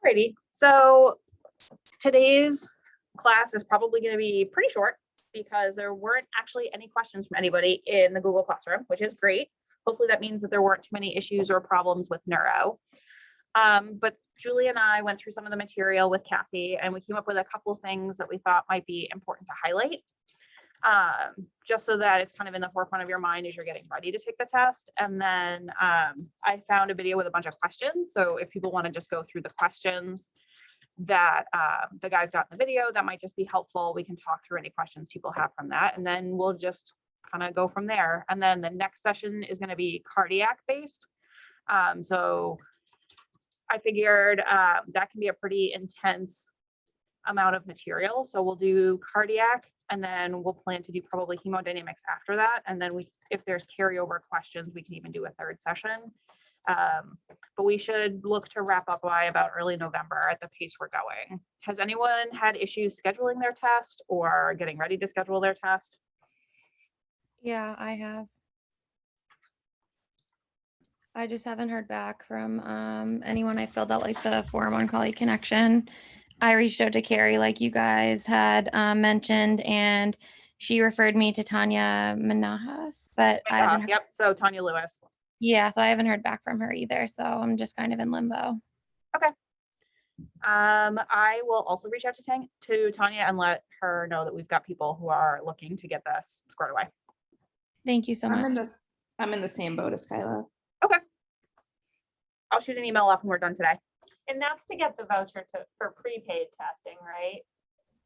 Alrighty, so today's class is probably going to be pretty short because there weren't actually any questions from anybody in the Google Classroom, which is great. Hopefully that means that there weren't too many issues or problems with Neuro. But Julie and I went through some of the material with Kathy and we came up with a couple of things that we thought might be important to highlight. Just so that it's kind of in the forefront of your mind as you're getting ready to take the test. And then I found a video with a bunch of questions. So if people want to just go through the questions that the guys got in the video, that might just be helpful. We can talk through any questions people have from that, and then we'll just kind of go from there. And then the next session is going to be cardiac based. So I figured that can be a pretty intense amount of material. So we'll do cardiac, and then we'll plan to do probably hemodynamics after that. And then if there's carryover questions, we can even do a third session. But we should look to wrap up by about early November at the pace we're going. Has anyone had issues scheduling their test or getting ready to schedule their test? Yeah, I have. I just haven't heard back from anyone. I filled out like the form on Colleague Connection. I reached out to Carrie like you guys had mentioned, and she referred me to Tanya Manahas, but I haven't heard. Yep, so Tanya Lewis. Yeah, so I haven't heard back from her either, so I'm just kind of in limbo. Okay. I will also reach out to Tanya and let her know that we've got people who are looking to get this squared away. Thank you so much. I'm in the same boat as Kyla. Okay. I'll shoot an email off when we're done today. And that's to get the voucher for prepaid testing, right?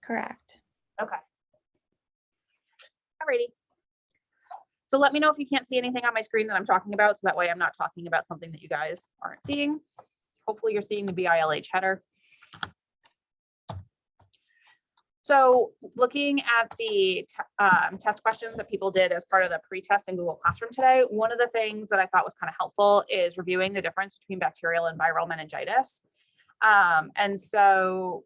Correct. Okay. Alrighty. So let me know if you can't see anything on my screen that I'm talking about, so that way I'm not talking about something that you guys aren't seeing. Hopefully you're seeing the BILH header. So looking at the test questions that people did as part of the pre-test in Google Classroom today, one of the things that I thought was kind of helpful is reviewing the difference between bacterial and viral meningitis. And so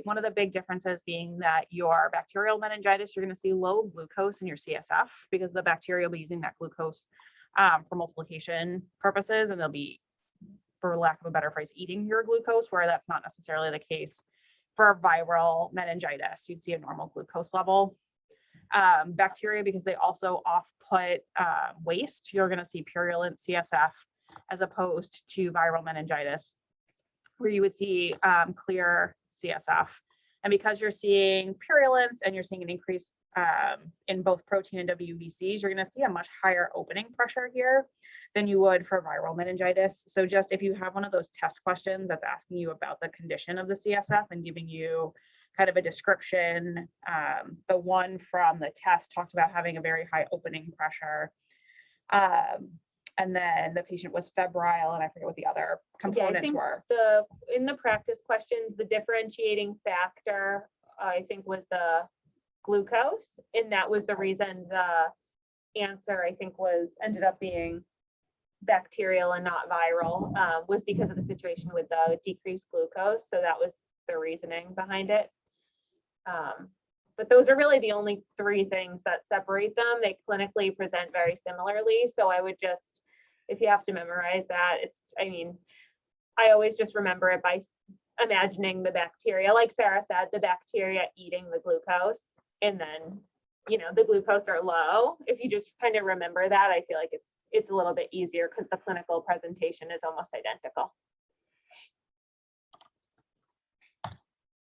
one of the big differences being that your bacterial meningitis, you're going to see low glucose in your CSF because the bacteria will be using that glucose for multiplication purposes, and they'll be, for lack of a better phrase, eating your glucose, where that's not necessarily the case for viral meningitis. You'd see a normal glucose level. Bacteria, because they also off-put waste, you're going to see purulent CSF as opposed to viral meningitis, where you would see clear CSF. And because you're seeing purulence and you're seeing an increase in both protein and WBCs, you're going to see a much higher opening pressure here than you would for viral meningitis. So just if you have one of those test questions that's asking you about the condition of the CSF and giving you kind of a description, the one from the test talked about having a very high opening pressure. And then the patient was febrile, and I forget what the other components were. In the practice questions, the differentiating factor, I think, was the glucose, and that was the reason the answer, I think, ended up being bacterial and not viral, was because of the situation with the decreased glucose. So that was the reasoning behind it. But those are really the only three things that separate them. They clinically present very similarly. So I would just, if you have to memorize that, I always just remember it by imagining the bacteria, like Sarah said, the bacteria eating the glucose, and then, the glucose are low. If you just kind of remember that, I feel like it's a little bit easier because the clinical presentation is almost identical.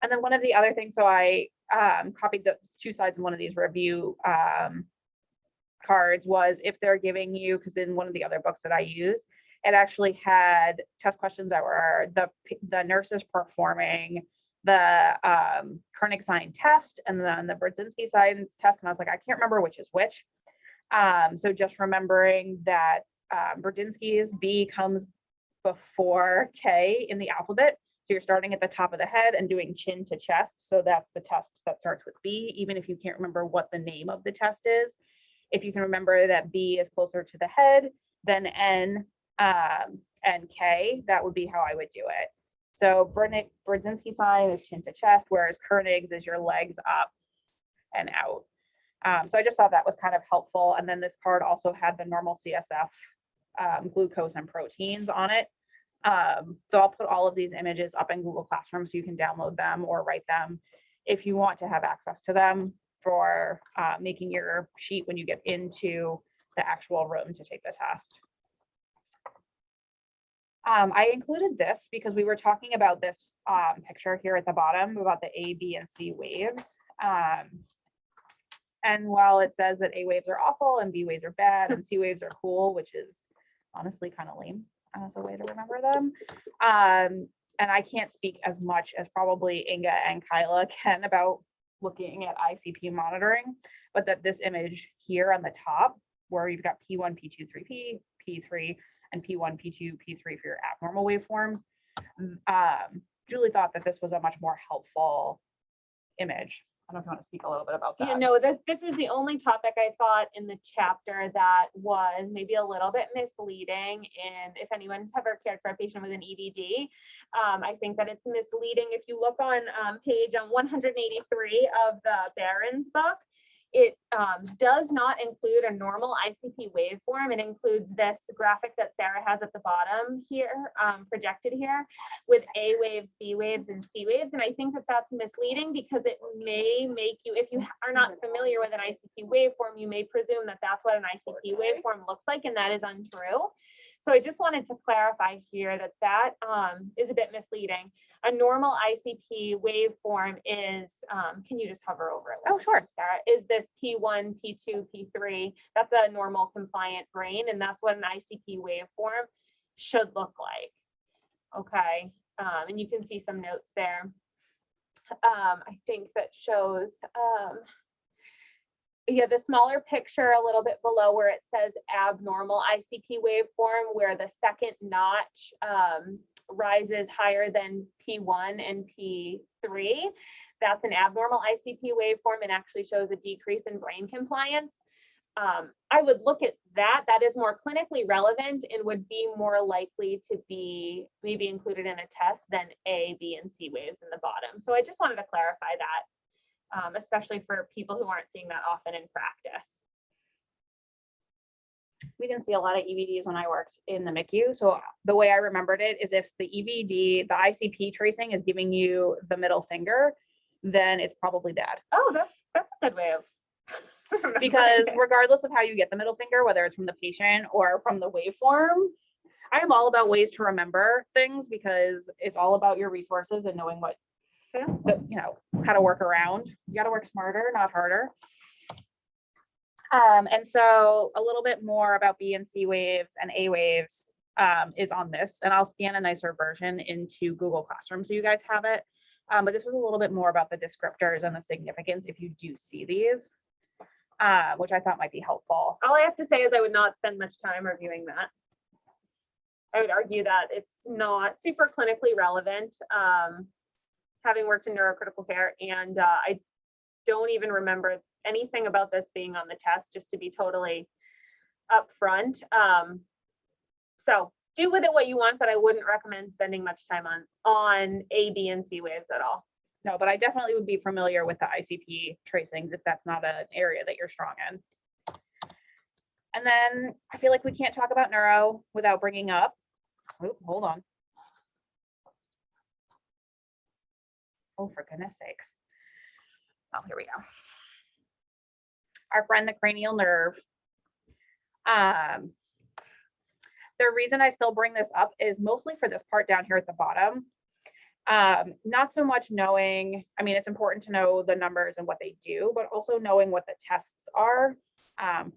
And then one of the other things, so I copied the two sides in one of these review cards, was if they're giving you, because in one of the other books that I use, it actually had test questions that were the nurses performing the Koenig sign test and then the Brzezinski sign test. And I was like, I can't remember which is which. So just remembering that Brzezinski's B comes before K in the alphabet. So you're starting at the top of the head and doing chin to chest. So that's the test that starts with B, even if you can't remember what the name of the test is. If you can remember that B is closer to the head than N and K, that would be how I would do it. So Brzezinski sign is chin to chest, whereas Koenig's is your legs up and out. So I just thought that was kind of helpful. And then this card also had the normal CSF glucose and proteins on it. So I'll put all of these images up in Google Classroom so you can download them or write them if you want to have access to them for making your sheet when you get into the actual room to take the test. I included this because we were talking about this picture here at the bottom about the A, B, and C waves. And while it says that A waves are awful and B waves are bad and C waves are cool, which is honestly kind of lame as a way to remember them. And I can't speak as much as probably Inga and Kyla can about looking at ICP monitoring, but that this image here on the top, where you've got P1, P2, 3P, P3, and P1, P2, P3 for your abnormal waveform, Julie thought that this was a much more helpful image. I don't know if you want to speak a little bit about that. Yeah, no, this was the only topic I thought in the chapter that was maybe a little bit misleading. And if anyone's ever cared for a patient with an EVD, I think that it's misleading. If you look on page 183 of the Barron's book, it does not include a normal ICP waveform. It includes this graphic that Sarah has at the bottom here, projected here, with A waves, B waves, and C waves. And I think that that's misleading because it may make you, if you are not familiar with an ICP waveform, you may presume that that's what an ICP waveform looks like, and that is untrue. So I just wanted to clarify here that that is a bit misleading. A normal ICP waveform is, can you just hover over it? Oh, sure. Sarah, is this P1, P2, P3? That's a normal compliant brain, and that's what an ICP waveform should look like. Okay, and you can see some notes there. I think that shows, yeah, the smaller picture a little bit below where it says abnormal ICP waveform, where the second notch rises higher than P1 and P3. That's an abnormal ICP waveform and actually shows a decrease in brain compliance. I would look at that. That is more clinically relevant and would be more likely to be maybe included in a test than A, B, and C waves in the bottom. So I just wanted to clarify that, especially for people who aren't seeing that often in practice. We didn't see a lot of EVDs when I worked in the MICU. So the way I remembered it is if the EVD, the ICP tracing is giving you the middle finger, then it's probably bad. Oh, that's a good way of Because regardless of how you get the middle finger, whether it's from the patient or from the waveform, I am all about ways to remember things because it's all about your resources and knowing what, you know, how to work around. You got to work smarter, not harder. And so a little bit more about B and C waves and A waves is on this, and I'll scan a nicer version into Google Classroom so you guys have it. But this was a little bit more about the descriptors and the significance if you do see these, which I thought might be helpful. All I have to say is I would not spend much time reviewing that. I would argue that it's not super clinically relevant, having worked in neurocritical care, and I don't even remember anything about this being on the test, just to be totally upfront. So do with it what you want, but I wouldn't recommend spending much time on A, B, and C waves at all. No, but I definitely would be familiar with the ICP tracings if that's not an area that you're strong in. And then I feel like we can't talk about neuro without bringing up, oh, hold on. Oh, for goodness sakes. Oh, here we go. Our friend, the cranial nerve. The reason I still bring this up is mostly for this part down here at the bottom. Not so much knowing, I mean, it's important to know the numbers and what they do, but also knowing what the tests are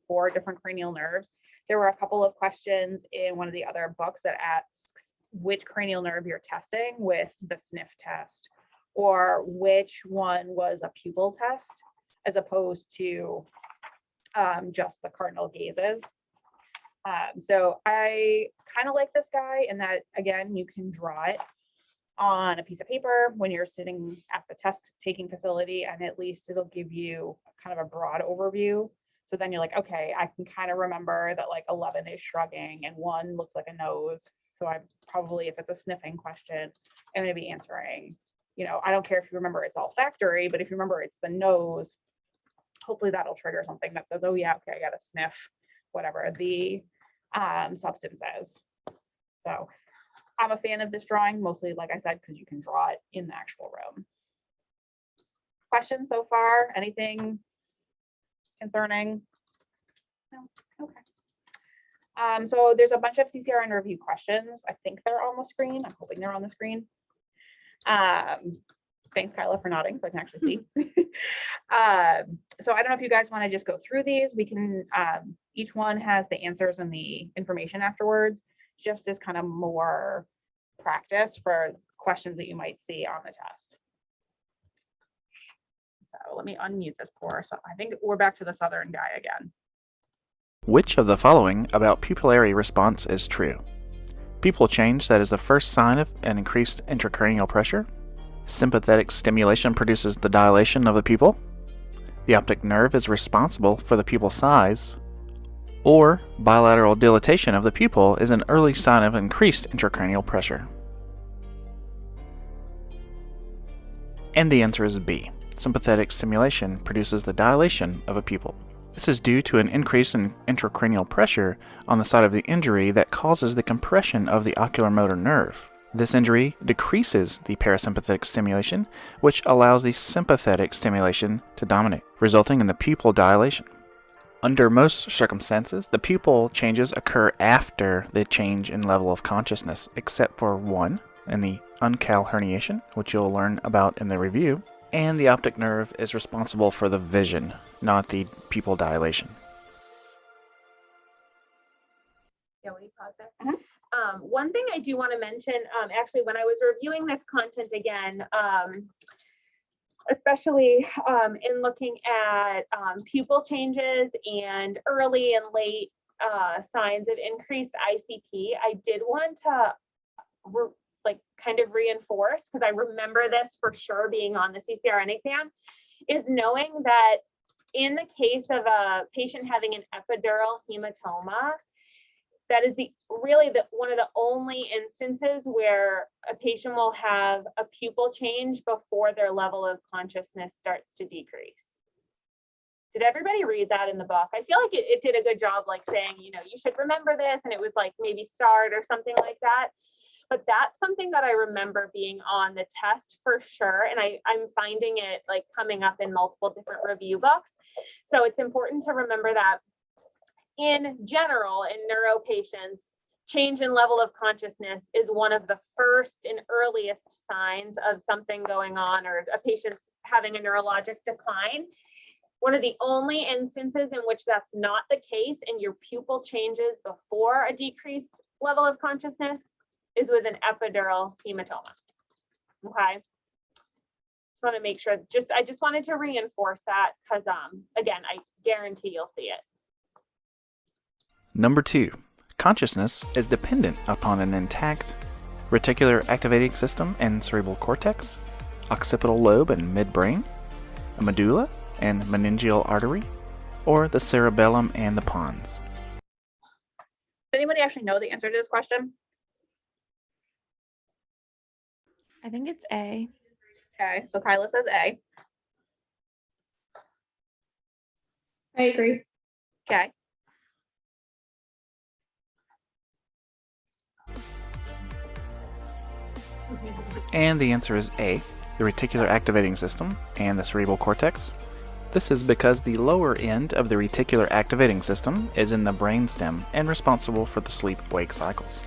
for different cranial nerves. There were a couple of questions in one of the other books that asks which cranial nerve you're testing with the sniff test, or which one was a pupil test, as opposed to just the cardinal gazes. So I kind of like this guy in that, again, you can draw it on a piece of paper when you're sitting at the test taking facility, and at least it'll give you kind of a broad overview. So then you're like, okay, I can kind of remember that like 11 is shrugging and 1 looks like a nose. So I probably, if it's a sniffing question, I'm going to be answering, you know, I don't care if you remember it's olfactory, but if you remember it's the nose, hopefully that'll trigger something that says, oh yeah, okay, I got to sniff whatever the substance is. So I'm a fan of this drawing, mostly, like I said, because you can draw it in the actual room. Questions so far? Anything concerning? No? Okay. So there's a bunch of CCRN review questions. I think they're on the screen. I'm hoping they're on the screen. Thanks, Kyla, for nodding so I can actually see. So I don't know if you guys want to just go through these. We can, each one has the answers and the information afterwards, just as kind of more practice for questions that you might see on the test. So let me unmute this poor. So I think we're back to the Southern guy again. Which of the following about pupillary response is true? Pupil change that is the first sign of an increased intracranial pressure. Sympathetic stimulation produces the dilation of the pupil. The optic nerve is responsible for the pupil size. Or bilateral dilatation of the pupil is an early sign of increased intracranial pressure. And the answer is B. Sympathetic stimulation produces the dilation of a pupil. This is due to an increase in intracranial pressure on the site of the injury that causes the compression of the ocular motor nerve. This injury decreases the parasympathetic stimulation, which allows the sympathetic stimulation to dominate, resulting in the pupil dilation. Under most circumstances, the pupil changes occur after the change in level of consciousness, except for one, in the uncal herniation, which you'll learn about in the review, and the optic nerve is responsible for the vision, not the pupil dilation. Yeah, will you pause there? Mhm. One thing I do want to mention, actually, when I was reviewing this content again, especially in looking at pupil changes and early and late signs of increased ICP, I did want to kind of reinforce, because I remember this for sure being on the CCRN exam, is knowing that in the case of a patient having an epidural hematoma, that is one of the only instances where a patient will have a pupil change before their level of consciousness starts to decrease. Did everybody read that in the book? I feel like it did a good job, like saying, you should remember this, and it was like maybe START or something like that. But that's something that I remember being on the test for sure. And I'm finding it like coming up in multiple different review books. So it's important to remember that in general, in neuro patients, change in level of consciousness is one of the first and earliest signs of something going on, or a patient's having a neurologic decline. One of the only instances in which that's not the case and your pupil changes before a decreased level of consciousness is with an epidural hematoma. Okay. Just want to make sure, I just wanted to reinforce that because again, I guarantee you'll see it. Number 2. Consciousness is dependent upon an intact reticular activating system and cerebral cortex, occipital lobe and midbrain, a medulla and meningeal artery, or the cerebellum and the pons. Does anybody actually know the answer to this question? I think it's A. Okay, so Kyla says A. I agree. Okay. And the answer is A, the reticular activating system and the cerebral cortex. This is because the lower end of the reticular activating system is in the brainstem and responsible for the sleep-wake cycles.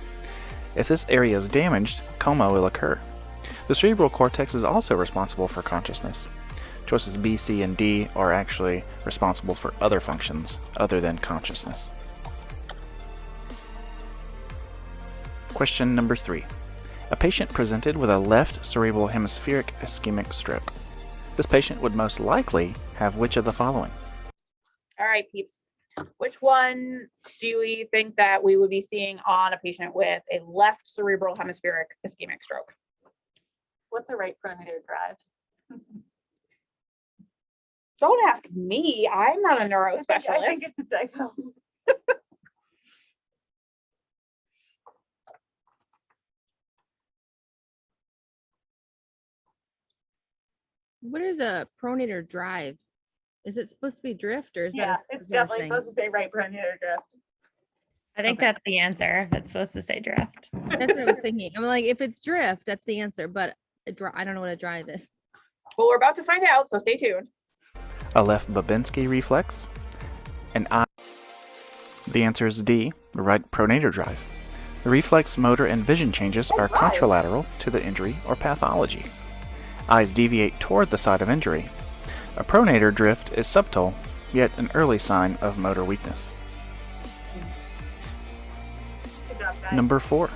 If this area is damaged, coma will occur. The cerebral cortex is also responsible for consciousness. Choices B, C, and D are actually responsible for other functions other than consciousness. Question number 3. A patient presented with a left cerebral hemispheric ischemic stroke. This patient would most likely have which of the following? All right, peeps. Which one do we think that we would be seeing on a patient with a left cerebral hemispheric ischemic stroke? What's a right pronator drive? Don't ask me. I'm not a neuro specialist. I think it's a typo. What is a pronator drive? Is it supposed to be drift or is Yeah, that it's is that a definitely thing? supposed to say right pronator drift. I think Okay. that's the answer. If it's supposed to say drift. That's what I was thinking. I'm like, if it's drift, that's the answer, but I don't know what a drive is. Well, we're about to find out, so stay tuned. A left Babinski reflex, an I. The answer is D, the right pronator drive. The reflex, motor, and vision changes are right. contralateral to the injury or pathology. Eyes deviate toward the site of injury. A pronator drift is subtle, yet an early sign of motor weakness. Good job, guys. Number 4.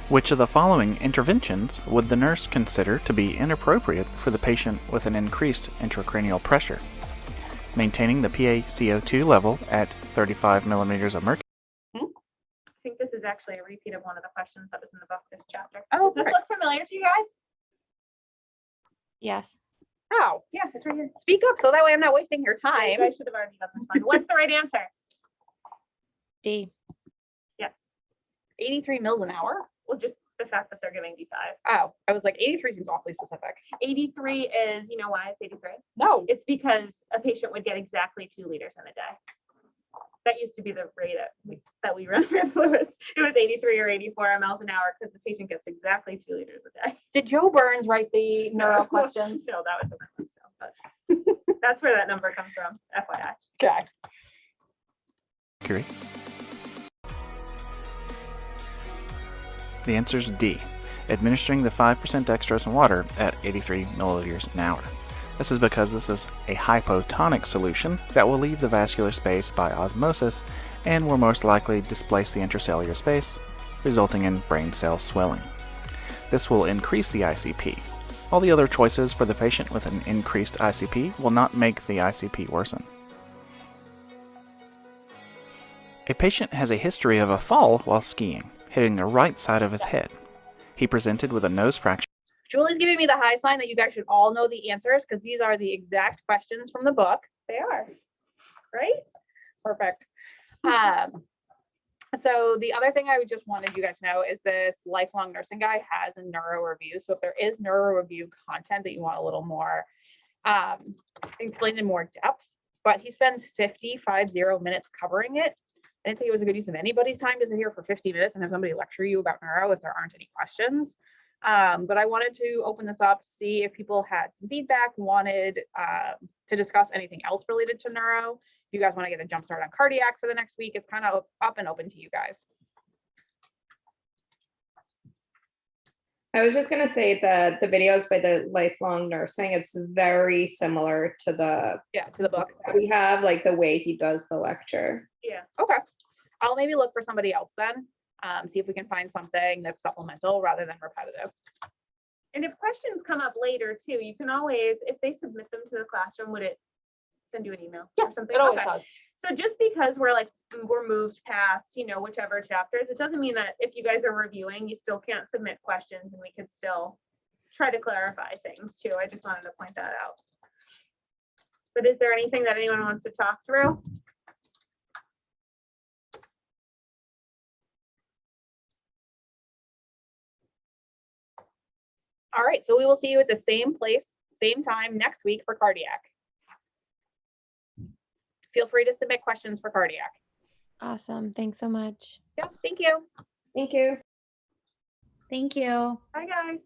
Which of the following interventions would the nurse consider to be inappropriate for the patient with an increased intracranial pressure? Maintaining the PaCO2 level at 35 millimeters of mercury. I think this is actually a repeat of one of the questions that was in the book this chapter. Oh, Does this perfect. look familiar to you guys? Yes. Oh, yeah, it's right here. Speak up so that way I'm not wasting your You time. guys should have already done this one. What's the right answer? D. Yes. 83 mils an hour? Well, just the fact that they're giving D5. Oh, I was like, 83 seems awfully specific. 83 is, you know why it's 83? No. It's because a patient would get exactly 2 liters in a day. That used to be the rate that we run for fluids. It was 83 or 84 mLs an hour because the patient gets exactly 2 liters a day. Did Joe Burns write the neuro questions? No, that was a different show, but that's where that number comes from, FYI. Okay. The answer is D, administering the 5% dextrose in water at 83 milliliters an hour. This is because this is a hypotonic solution that will leave the vascular space by osmosis and will most likely displace the intracellular space, resulting in brain cell swelling. This will increase the ICP. All the other choices for the patient with an increased ICP will not make the ICP worsen. A patient has a history of a fall while skiing, hitting the right side of his head. He presented with a nose fracture. Julie's giving me the high sign that you guys should all know the answers because these are the exact questions from the book. They are. Right? Perfect. So the other thing I just wanted you guys to know is this lifelong nursing guy has a neuro review. So if there is neuro review content that you want a little more explained in more depth, but he spends 50 minutes covering it. I didn't think it was a good use of anybody's time to sit here for 50 minutes and have somebody lecture you about neuro if there aren't any questions. But I wanted to open this up, see if people had some feedback, wanted to discuss anything else related to neuro. If you guys want to get a jump start on cardiac for the next week, it's kind of up and open to you guys. I was just gonna say that the videos by the lifelong nursing, it's very similar to the Yeah, to the book. that we have, like the way he does the lecture. Yeah. Okay. I'll maybe look for somebody else then. See if we can find something that's supplemental rather than repetitive. And if questions come up later too, you can always, if they submit them to the classroom, would it send you an email or something? It always Okay. does. So just because we're moved past, whichever chapters, it doesn't mean that if you guys are reviewing, you still can't submit questions and we could still try to clarify things too. I just wanted to point that out. But is there anything that anyone wants to talk through? All right, so we will see you at the same place, same time next week for cardiac. Feel free to submit questions for cardiac. Awesome. Thanks so much. Yeah, thank you. Thank you. Thank you. Bye, guys.